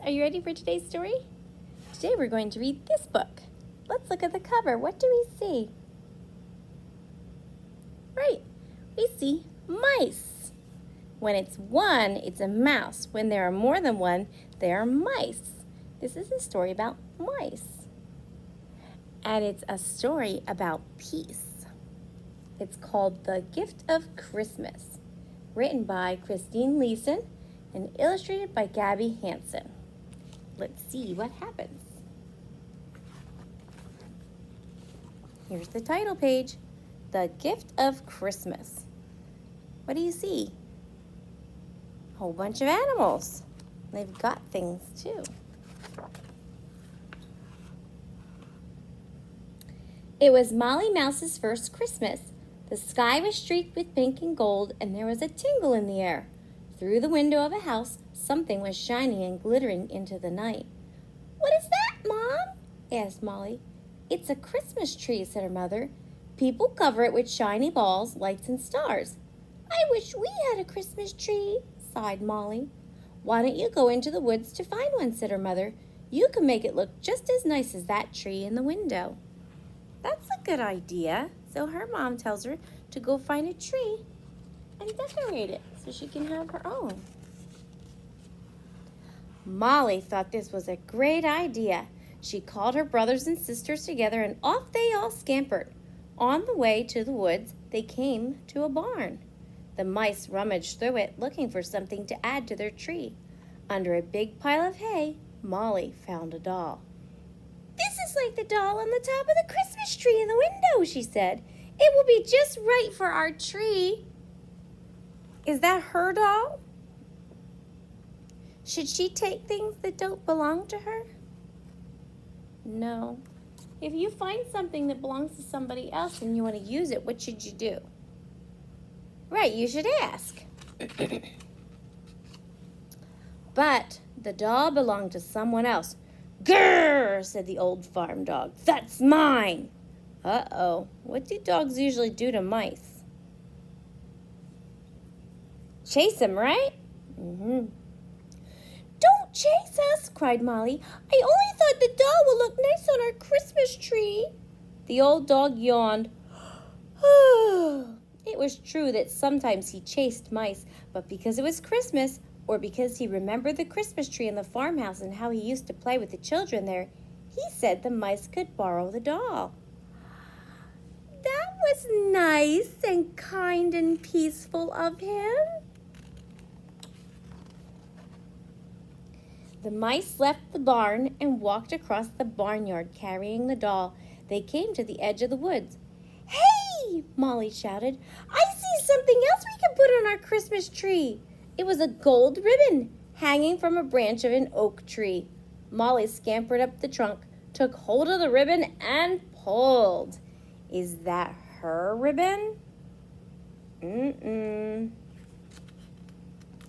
Are you ready for today's story? Today we're going to read this book. Let's look at the cover. What do we see? Right, we see mice. When it's one, it's a mouse. When there are more than one, they are mice. This is a story about mice. And it's a story about peace. It's called The Gift of Christmas, written by Christine Leeson and illustrated by Gabby Hansen. Let's see what happens. Here's the title page, The Gift of Christmas. What do you see? A whole bunch of animals. They've got things too. It was Molly Mouse's first Christmas. The sky was streaked with pink and gold, and there was a tingle in the air. Through the window of a house, something was shining and glittering into the night. "What is that, Mom?" asked Molly. "It's a Christmas tree," said her mother. "People cover it with shiny balls, lights, and stars." "I wish we had a Christmas tree," sighed Molly. "Why don't you go into the woods to find one?" said her mother. "You can make it look just as nice as that tree in the window." That's a good idea. So her mom tells her to go find a tree and decorate it so she can have her own. Molly thought this was a great idea. She called her brothers and sisters together and off they all scampered. On the way to the woods, they came to a barn. The mice rummaged through it looking for something to add to their tree. Under a big pile of hay, Molly found a doll. "This is like the doll on the top of the Christmas tree in the window," she said. "It will be just right for our tree." "Is that her doll? Should she take things that don't belong to her?" No. If you find something that belongs to somebody else and you want to use it, what should you do? Right, you should ask. But the doll belonged to someone else. "Grrr," said the old farm dog. "That's mine." Uh-oh. What do dogs usually do to mice? Chase them, right? Mm-hmm. "Don't chase us," cried Molly. "I only thought the doll would look nice on our Christmas tree." The old dog yawned. It was true that sometimes he chased mice, but because it was Christmas, or because he remembered the Christmas tree in the farmhouse and how he used to play with the children there, he said the mice could borrow the doll. That was nice and kind and peaceful of him. The mice left the barn and walked across the barnyard carrying the doll. They came to the edge of the woods. "Hey!" Molly shouted. "I see something else we can put on our Christmas tree." It was a gold ribbon hanging from a branch of an oak tree. Molly scampered up the trunk, took hold of the ribbon, and pulled. Is that her ribbon?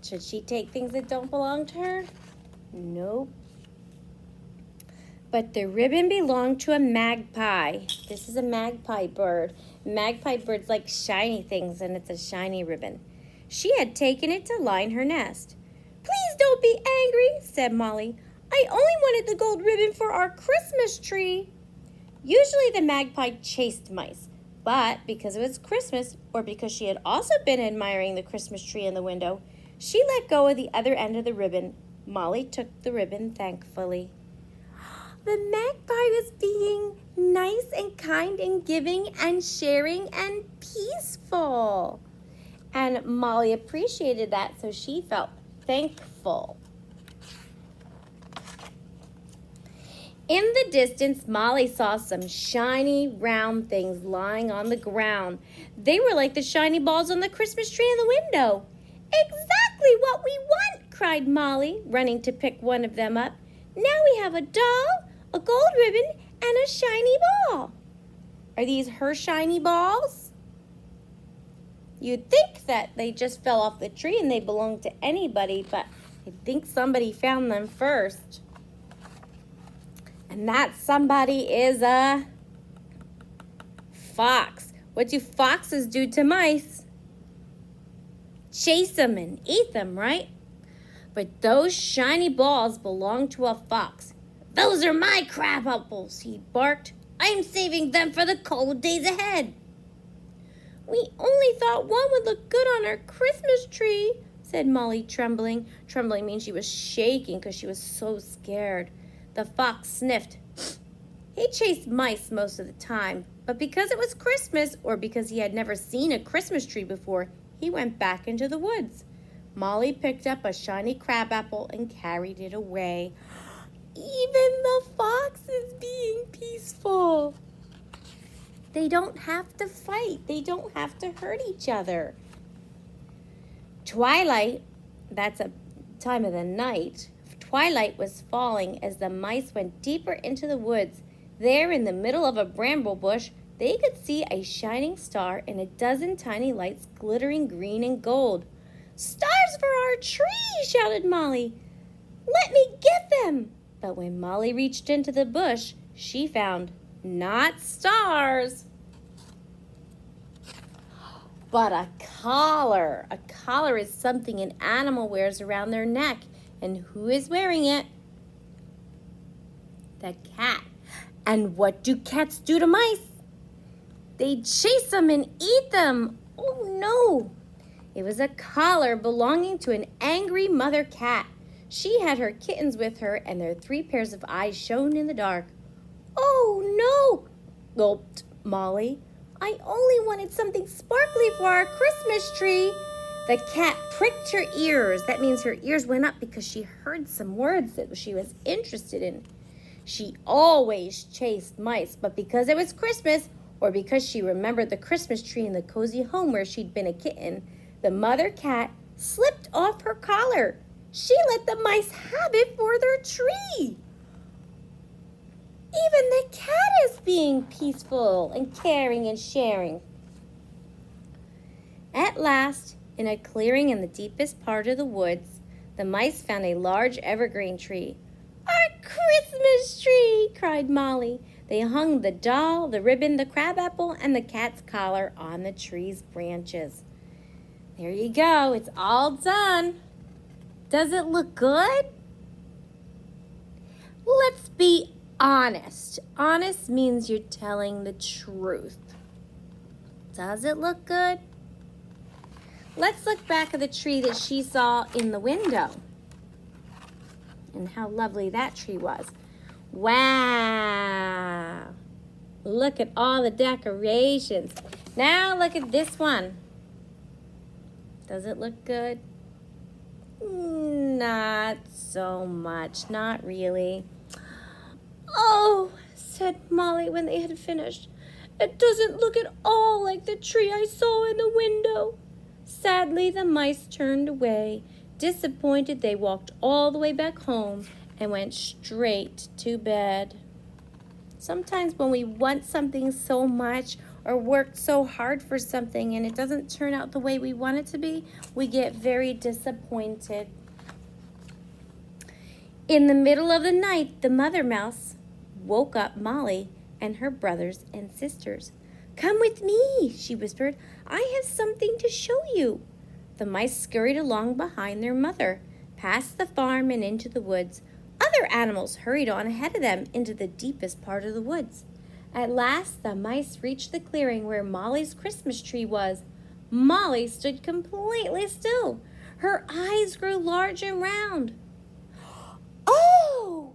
Should she take things that don't belong to her? Nope. But the ribbon belonged to a magpie. This is a magpie bird. Magpie birds like shiny things, and it's a shiny ribbon. She had taken it to line her nest. "Please don't be angry," said Molly. "I only wanted the gold ribbon for our Christmas tree." Usually the magpie chased mice, but because it was Christmas, or because she had also been admiring the Christmas tree in the window, she let go of the other end of the ribbon. Molly took the ribbon thankfully. The magpie was being nice and kind and giving and sharing and peaceful. And Molly appreciated that, so she felt thankful. In the distance, Molly saw some shiny, round things lying on the ground. They were like the shiny balls on the Christmas tree in the window. "Exactly what we want," cried Molly, running to pick one of them up. "Now we have a doll, a gold ribbon, and a shiny ball." Are these her shiny balls? You'd think that they just fell off the tree and they belong to anybody, but I think somebody found them first. And that somebody is a fox. What do foxes do to mice? Chase them and eat them, right? But those shiny balls belonged to a fox. Those are my crab apples, he barked. I'm saving them for the cold days ahead. We only thought one would look good on our Christmas tree, said Molly, trembling. Trembling means she was shaking because she was so scared. The fox sniffed. He chased mice most of the time, but because it was Christmas, or because he had never seen a Christmas tree before, he went back into the woods. Molly picked up a shiny crabapple and carried it away. Even the fox is being peaceful. They don't have to fight. They don't have to hurt each other. Twilight, that's a time of the night. Twilight was falling as the mice went deeper into the woods. There in the middle of a bramble bush, they could see a shining star and a dozen tiny lights glittering green and gold. Stars for our tree, shouted Molly. Let me get them. But when Molly reached into the bush, she found not stars, but a collar. A collar is something an animal wears around their neck. And who is wearing it? The cat. And what do cats do to mice? They chase them and eat them. Oh no! It was a collar belonging to an angry mother cat. She had her kittens with her, and their 3 pairs of eyes shone in the dark. Oh no! Gulped Molly. I only wanted something sparkly for our Christmas tree. The cat pricked her ears. That means her ears went up because she heard some words that she was interested in. She always chased mice, but because it was Christmas, or because she remembered the Christmas tree in the cozy home where she'd been a kitten, the mother cat slipped off her collar. She let the mice have it for their tree. Even the cat is being peaceful and caring and sharing. At last, in a clearing in the deepest part of the woods, the mice found a large evergreen tree. Our Christmas tree, cried Molly. They hung the doll, the ribbon, the crabapple, and the cat's collar on the tree's branches. There you go. It's all done. Does it look good? Let's be honest. Honest means you're telling the truth. Does it look good? Let's look back at the tree that she saw in the window and how lovely that tree was. Wow. Look at all the decorations. Now look at this one. Does it look good? Not so much. Not really. Oh, said Molly when they had finished. It doesn't look at all like the tree I saw in the window. Sadly, the mice turned away. Disappointed, they walked all the way back home and went straight to bed. Sometimes when we want something so much or worked so hard for something and it doesn't turn out the way we want it to be, we get very disappointed. In the middle of the night, the mother mouse woke up Molly and her brothers and sisters. Come with me, she whispered. I have something to show you. The mice scurried along behind their mother, past the farm and into the woods. Other animals hurried on ahead of them into the deepest part of the woods. At last, the mice reached the clearing where Molly's Christmas tree was. Molly stood completely still. Her eyes grew large and round. Oh,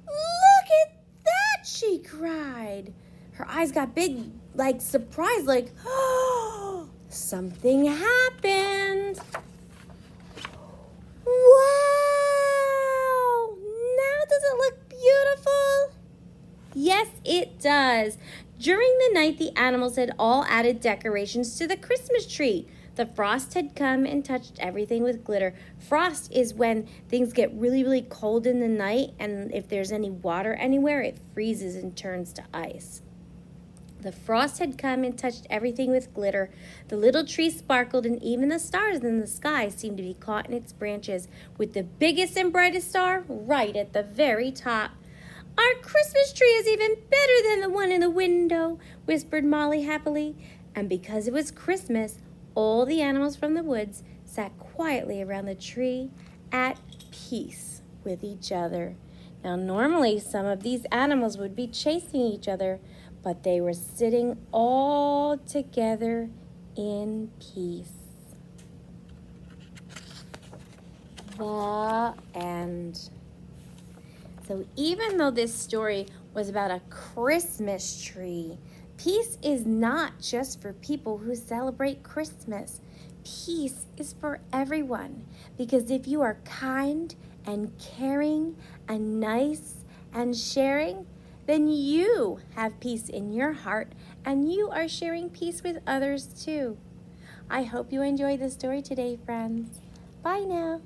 look at that, she cried. Her eyes got big, like surprise, like, oh, something happened. Wow! Now does it look beautiful? Yes, it does. During the night, the animals had all added decorations to the Christmas tree. The frost had come and touched everything with glitter. Frost is when things get really, really cold in the night, and if there's any water anywhere, it freezes and turns to ice. The frost had come and touched everything with glitter. The little tree sparkled, and even the stars in the sky seemed to be caught in its branches, with the biggest and brightest star right at the very top. Our Christmas tree is even better than the one in the window, whispered Molly happily. And because it was Christmas, all the animals from the woods sat quietly around the tree at peace with each other. Now, normally some of these animals would be chasing each other, but they were sitting all together in peace. The end. So even though this story was about a Christmas tree, peace is not just for people who celebrate Christmas. Peace is for everyone, because if you are kind and caring and nice and sharing, then you have peace in your heart and you are sharing peace with others too. I hope you enjoyed the story today, friends. Bye now.